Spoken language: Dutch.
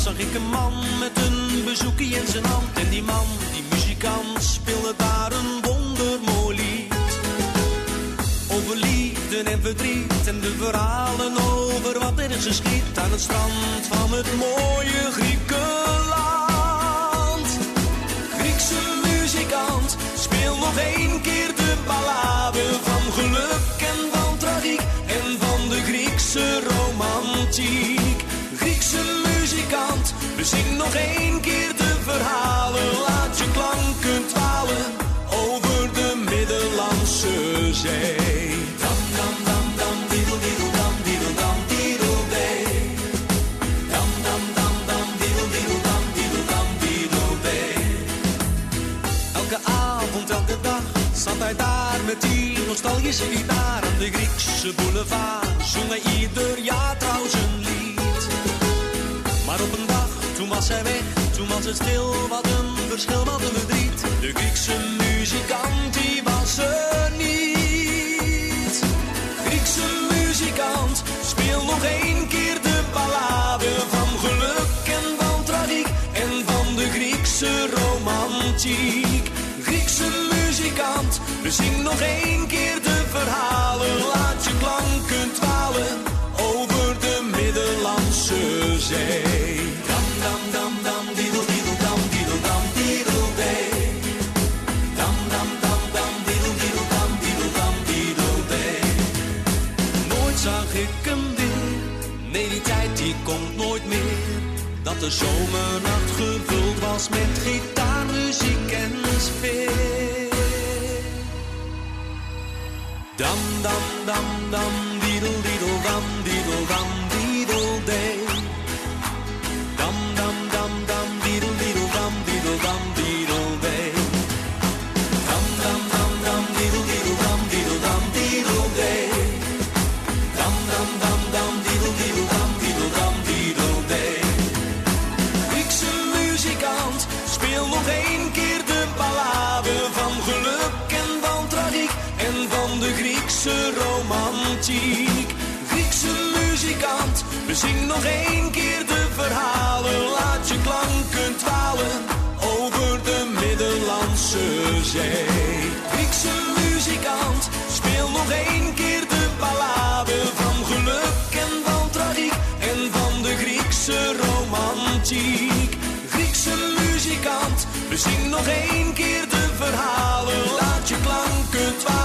zag ik een man met een bezoekie in zijn hand. En die man, die muzikant, speelde daar een wondermooi lied. Over liefde en verdriet en de verhalen over wat er is geschied aan het strand van het mooie Griekenland. Griekse muzikant, speel nog één keer de ballade van geluk en van tragiek en van de Griekse romantiek. Griekse muzikant, bezing nog één keer de verhalen. Laat je klanken dwalen over de Middellandse Zee. Dam dam dam dam diedel diedel dam diedel dam diedel dee. Dam dam dam dam diedel diedel dam diedel dam diedel dee. Elke avond, elke dag zat hij daar met die nostalgische gitaar aan de Griekse boulevard. Zong hij ieder jaar trouwens een lied. Maar op een dag, toen was hij weg, toen was het stil, wat een verschil, wat een verdriet. De Griekse muzikant, die was er niet. Griekse muzikant, speel nog één keer de ballade van geluk en van tragiek en van de Griekse romantiek. Griekse muzikant, bezing nog één keer de verhalen. Laat je klanken dwalen over de Middellandse Zee. Dam dam dam dam diedel diedel dam diedel dam diedel dee. Dam dam dam dam diedel diedel dam diedel dam diedel dee. Nooit zag ik hem weer, nee die tijd die komt nooit meer. Dat de zomernacht gevuld was met gitaarmuziek en sfeer. Dam dam dam dam diedel diedel dam diedel dam diedel dee. Dam dam dam dam diedel diedel dam diedel dam diedel dee. Dam dam dam dam diedel diedel dam diedel dam diedel dee. Dam dam dam dam diedel diedel dam diedel dam diedel dee. Griekse muzikant, speel nog één keer de ballade van geluk en van tragiek en van de Griekse romantiek. Griekse muzikant, bezing nog één keer de verhalen. Laat je klanken dwalen over de Middellandse Zee. Griekse muzikant, speel nog één keer de ballade van geluk en van tragiek en van de Griekse romantiek. Griekse muzikant, bezing nog één keer de verhalen. Laat je klanken dwalen